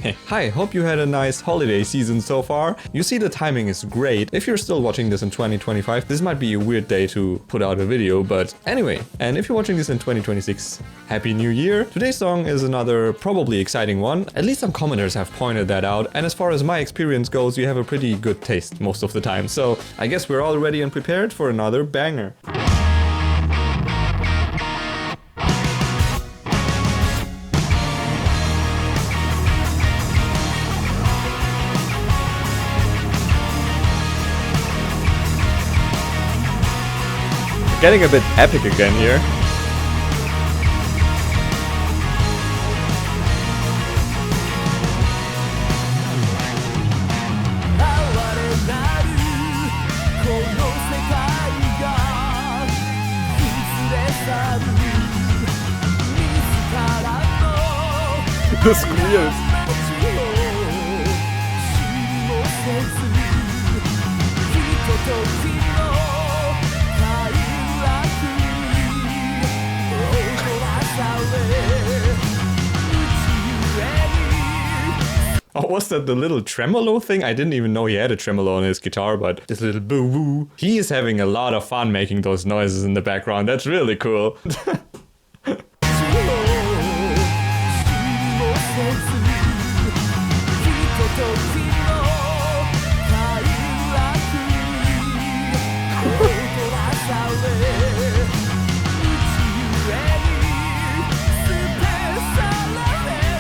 Hi, hope you had a nice holiday season so far. You see, the timing is great. If you're still watching this in 2025, this might be a weird day to put out a video, but anyway. And if you're watching this in 2026, Happy New Year. Today's song is another probably exciting one. At least some commenters have pointed that out. And as far as my experience goes, you have a pretty good taste most of the time. So I guess we're all ready and prepared for another banger. Getting a bit epic again here. The squeals. Oh, was that the little tremolo thing? I didn't even know he had a tremolo on his guitar, but this little boo-woo. He is having a lot of fun making those noises in the background. That's really cool.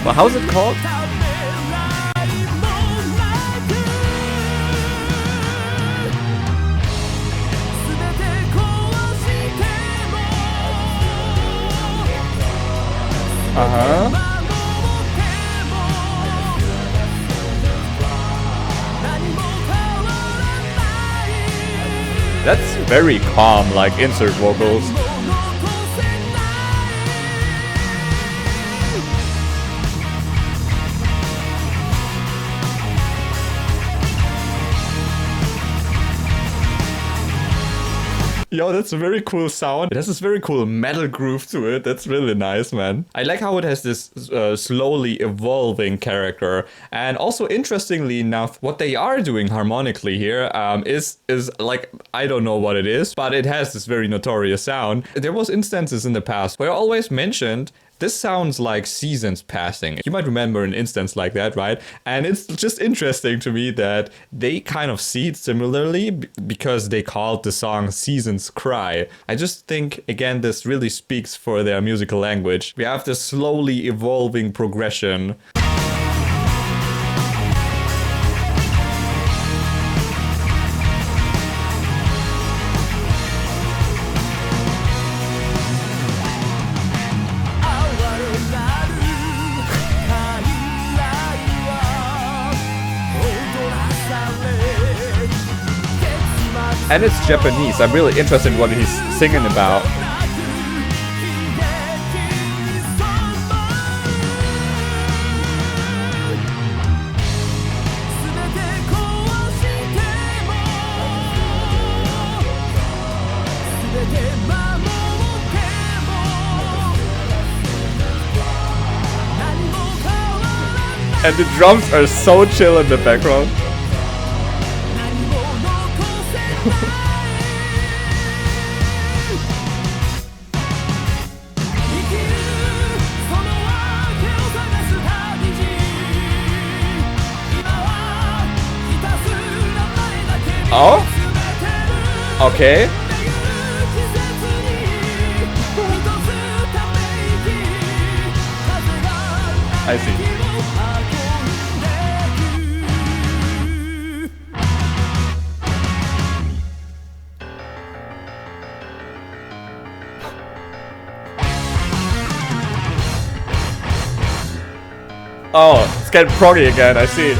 Well, how's it called? That's very calm, like insert vocals. Yo, that's a very cool sound. It has this very cool metal groove to it. That's really nice, man. I like how it has this slowly evolving character. And also, interestingly enough, what they are doing harmonically here is like, I don't know what it is, but it has this very notorious sound. There was instances in the past where I always mentioned this sounds like seasons passing. You might remember an instance like that, right? And it's just interesting to me that they kind of see it similarly because they called the song Seasons Cry. I just think, again, this really speaks for their musical language. We have this slowly evolving progression. And it's Japanese. I'm really interested in what he's singing about. And the drums are so chill in the background. Oh? Okay. I see. Oh, it's getting proggy again, I see.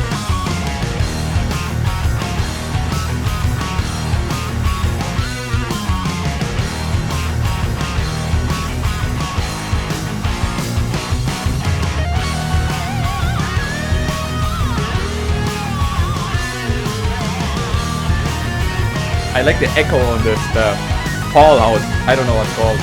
I like the echo on this, the call out. I don't know what's called.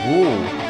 Ooh.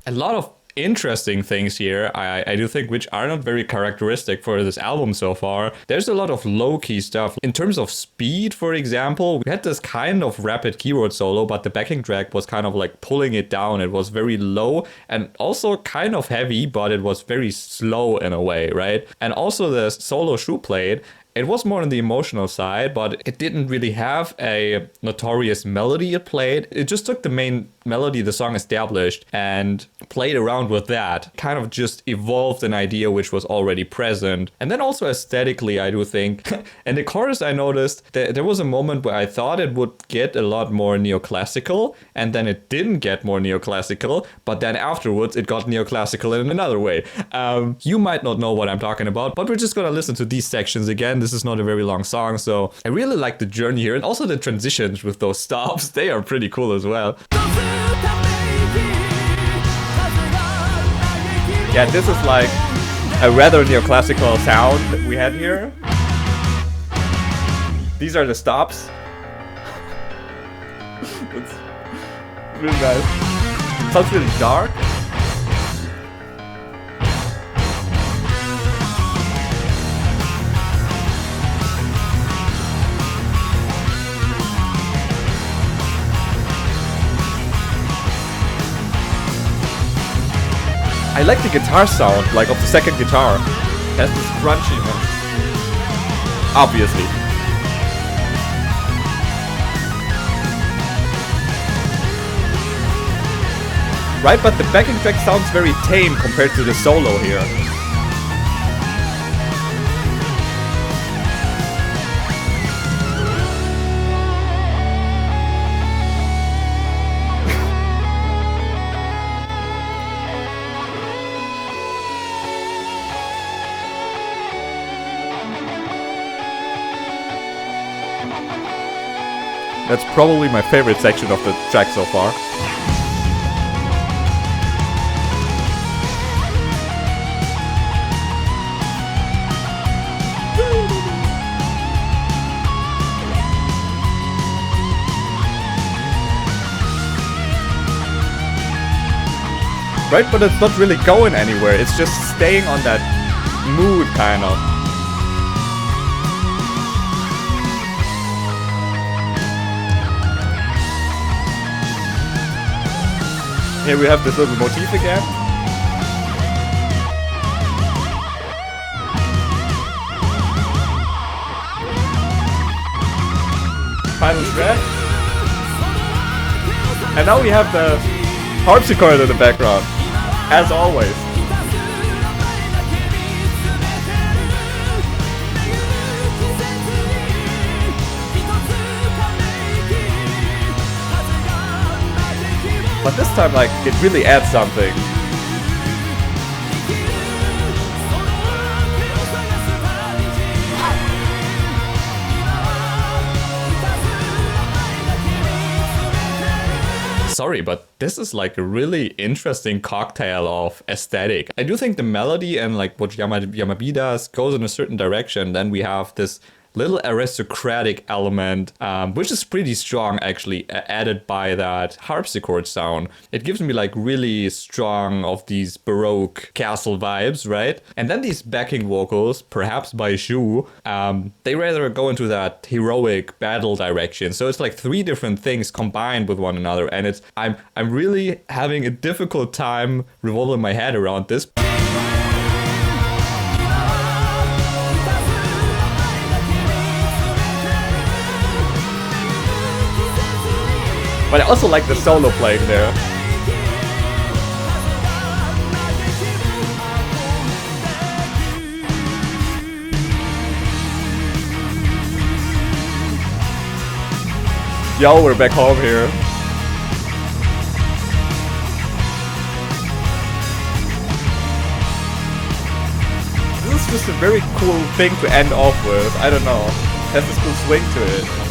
A lot of interesting things here, I do think, which are not very characteristic for this album so far. There's a lot of low-key stuff. In terms of speed, for example, we had this kind of rapid keyboard solo, but the backing track was kind of like pulling it down. It was very low and also kind of heavy, but it was very slow in a way, right? And also the solo Shu played, it was more on the emotional side, but it didn't really have a notorious melody it played. It just took the main melody the song established and played around with that. Kind of just evolved an idea which was already present. And then also aesthetically, I do think. And the chorus, I noticed that there was a moment where I thought it would get a lot more neoclassical, and then it didn't get more neoclassical, but then afterwards it got neoclassical in another way. You might not know what I'm talking about, but we're just gonna listen to these sections again. This is not a very long song, so I really like the journey here, and also the transitions with those stops. They are pretty cool as well. Yeah, this is like a rather neoclassical sound that we had here. These are the stops. It's really nice. It sounds really dark. I like the guitar sound, like of the second guitar. It has this crunchiness. Obviously. Right, but the backing track sounds very tame compared to the solo here. That's probably my favorite section of the track so far. Right, but it's not really going anywhere. It's just staying on that mood, kind of. Here we have this little motif again. Final stretch. And now we have the harpsichord in the background, as always. But this time, like, it really adds something. Sorry, but this is like a really interesting cocktail of aesthetic. I do think the melody and like what Yamabi does goes in a certain direction. Then we have this little aristocratic element, which is pretty strong actually, added by that harpsichord sound. It gives me like really strong of these Baroque castle vibes, right? And then these backing vocals, perhaps by Shu, they rather go into that heroic battle direction. So it's like three different things combined with one another, and it's I'm really having a difficult time revolving my head around this. But I also like the solo playing there. Yo, we're back home here. This is just a very cool thing to end off with. I don't know. Has this cool swing to it.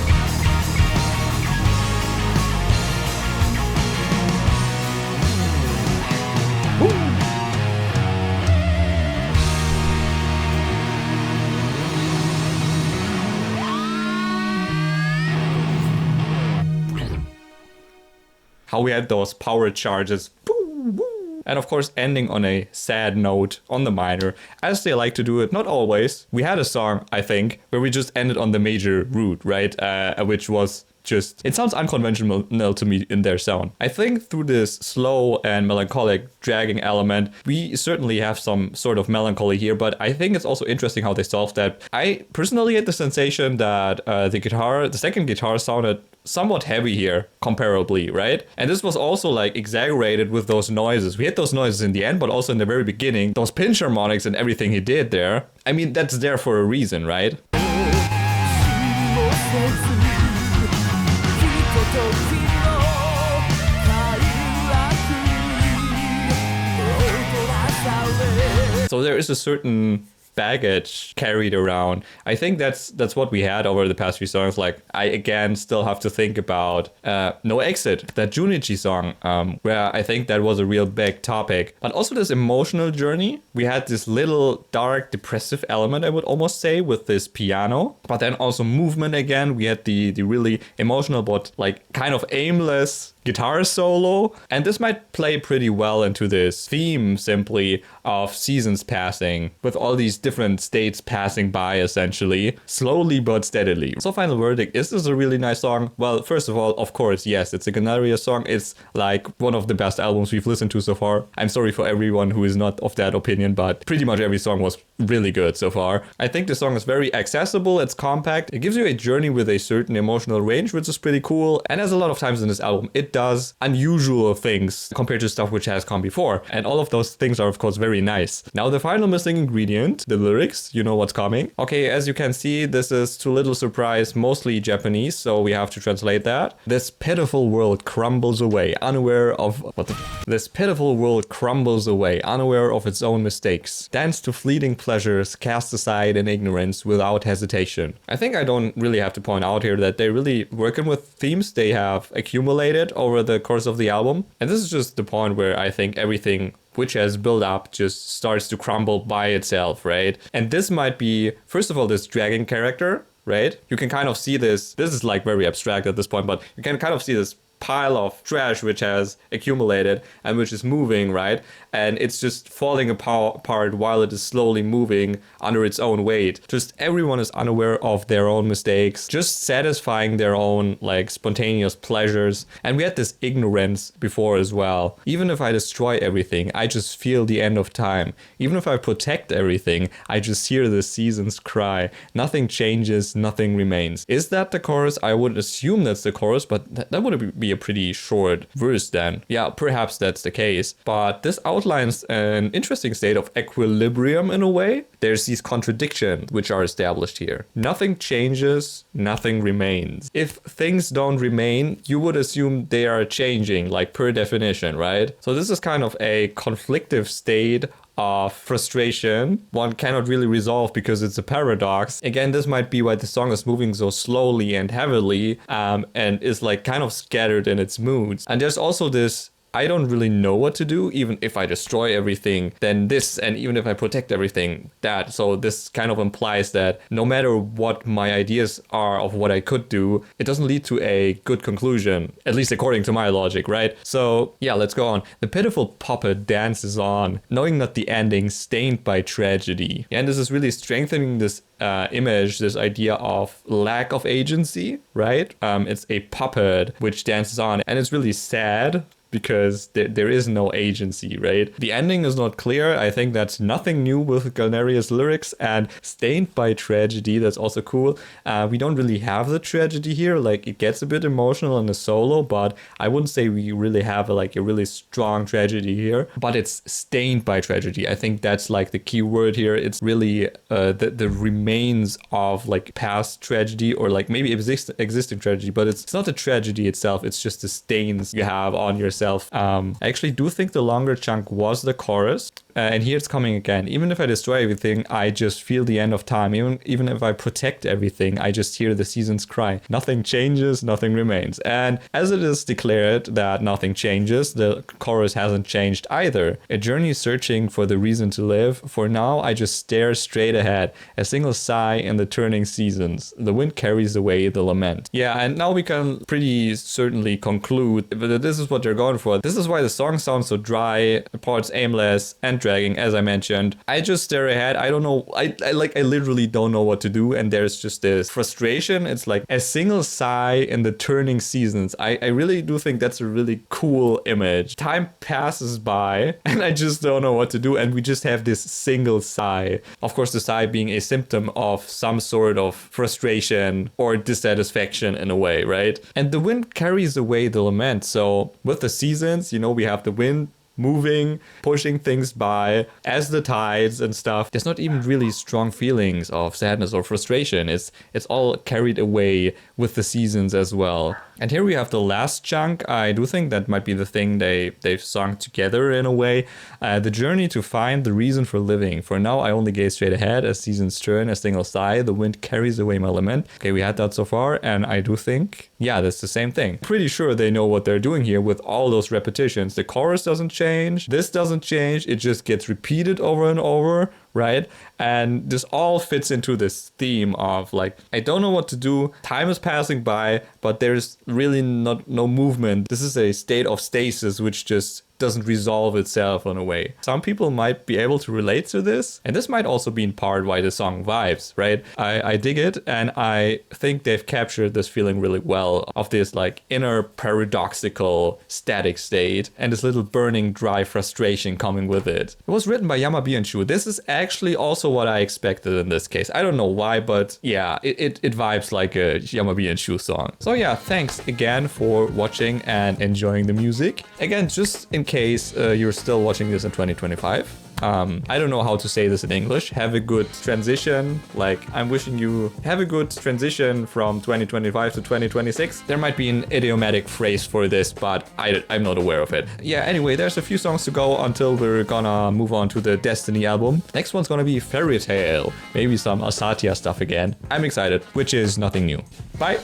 How we had those power charges. And of course ending on a sad note on the minor, as they like to do it, not always. We had a song, I think, where we just ended on the major root, right? Which was just, it sounds unconventional to me in their sound. I think through this slow and melancholic dragging element, we certainly have some sort of melancholy here, but I think it's also interesting how they solved that. I personally had the sensation that the second guitar sounded somewhat heavy here, comparably, right? And this was also like exaggerated with those noises. We had those noises in the end, but also in the very beginning, those pinch harmonics and everything he did there. I mean, that's there for a reason, right? So there is a certain baggage carried around. I think that's what we had over the past few songs. Like, I again still have to think about No Exit, that Junichi song, where I think that was a real big topic. But also this emotional journey. We had this little dark depressive element, I would almost say, with this piano, but then also movement again. We had the really emotional but like kind of aimless guitar solo, and this might play pretty well into this theme simply of seasons passing, with all these different states passing by essentially, slowly but steadily. So final verdict, is this a really nice song? Well, first of all, of course, yes, it's a Galneryus song. It's like one of the best albums we've listened to so far. I'm sorry for everyone who is not of that opinion, but pretty much every song was really good so far. I think the song is very accessible, it's compact, it gives you a journey with a certain emotional range, which is pretty cool, and as a lot of times in this album, it does unusual things compared to stuff which has come before, and all of those things are of course very nice. Now the final missing ingredient, the lyrics, you know what's coming. Okay, as you can see, this is, to little surprise, mostly Japanese, so we have to translate that. This pitiful world crumbles away, unaware of this pitiful world crumbles away, unaware of its own mistakes. Dance to fleeting pleasures, cast aside in ignorance without hesitation. I think I don't really have to point out here that they're really working with themes they have accumulated over the course of the album. And this is just the point where I think everything which has built up just starts to crumble by itself, right? And this might be, first of all, this dragon character, right? You can kind of see this is like very abstract at this point, but you can kind of see this pile of trash which has accumulated and which is moving, right? And it's just falling apart while it is slowly moving under its own weight. Just everyone is unaware of their own mistakes, just satisfying their own like spontaneous pleasures. And we had this ignorance before as well. Even if I destroy everything, I just feel the end of time. Even if I protect everything, I just hear the seasons cry. Nothing changes, nothing remains. Is that the chorus? I would assume that's the chorus, but that would be a pretty short verse then. Yeah, perhaps that's the case. But this outlines an interesting state of equilibrium in a way. There's these contradictions which are established here. Nothing changes, nothing remains. If things don't remain, you would assume they are changing, like per definition, right? So this is kind of a conflictive state of frustration one cannot really resolve because it's a paradox. Again, this might be why the song is moving so slowly and heavily and is like kind of scattered in its moods. And there's also this, I don't really know what to do. Even if I destroy everything, then this, and even if I protect everything, that. So this kind of implies that no matter what my ideas are of what I could do, it doesn't lead to a good conclusion, at least according to my logic, right? So yeah, let's go on. The pitiful puppet dances on, knowing that the ending stained by tragedy. And this is really strengthening this image, this idea of lack of agency, right? It's a puppet which dances on, and it's really sad. because there is no agency, right? The ending is not clear. I think that's nothing new with Galneryus lyrics, and Stained by Tragedy, that's also cool. We don't really have the tragedy here. Like, it gets a bit emotional in the solo, but I wouldn't say we really have a really strong tragedy here. But it's stained by tragedy. I think that's like the key word here. It's really the remains of like past tragedy, or like maybe existing tragedy, but it's not the tragedy itself. It's just the stains you have on yourself. I actually do think the longer chunk was the chorus. And here it's coming again. Even if I destroy everything, I just feel the end of time. Even if I protect everything, I just hear the seasons cry. Nothing changes, nothing remains. And as it is declared that nothing changes, the chorus hasn't changed either. A journey searching for the reason to live. For now, I just stare straight ahead. A single sigh in the turning seasons. The wind carries away the lament. Yeah, and now we can pretty certainly conclude that this is what they're going for. This is why the song sounds so dry, parts aimless, and dragging, as I mentioned. I just stare ahead. I don't know. I literally don't know what to do. And there's just this frustration. It's like a single sigh in the turning seasons. I really do think that's a really cool image. Time passes by and I just don't know what to do. And we just have this single sigh. Of course, the sigh being a symptom of some sort of frustration or dissatisfaction in a way, right? And the wind carries away the lament. So with the seasons, we have the wind moving, pushing things by as the tides and stuff. There's not even really strong feelings of sadness or frustration. It's all carried away with the seasons as well. And here we have the last chunk. I do think that might be the thing they've sung together in a way. The journey to find the reason for living. For now, I only gaze straight ahead as seasons turn, a single sigh. The wind carries away my lament. Okay, we had that so far, and I do think, yeah, that's the same thing. Pretty sure they know what they're doing here with all those repetitions. The chorus doesn't change. This doesn't change. It just gets repeated over and over, right? And this all fits into this theme of like, I don't know what to do. Time is passing by, but there's really no movement. This is a state of stasis, which just doesn't resolve itself in a way. Some people might be able to relate to this, and this might also be in part why the song vibes, right? I dig it, and I think they've captured this feeling really well of this like inner paradoxical static state and this little burning dry frustration coming with it. It was written by Yamabi and Shu. This is actually also what I expected in this case. I don't know why, but yeah, it vibes like a Yamabi and Shu song. So yeah, thanks again for watching and enjoying the music. Again, just in case you're still watching this in 2025. I don't know how to say this in English. Have a good transition. Like, I'm wishing you have a good transition from 2025 to 2026. There might be an idiomatic phrase for this, but I'm not aware of it. Yeah, anyway, there's a few songs to go until we're gonna move on to the Destiny album. Next one's gonna be Fairy Tale. Maybe some Asatia stuff again. I'm excited, which is nothing new. Bye!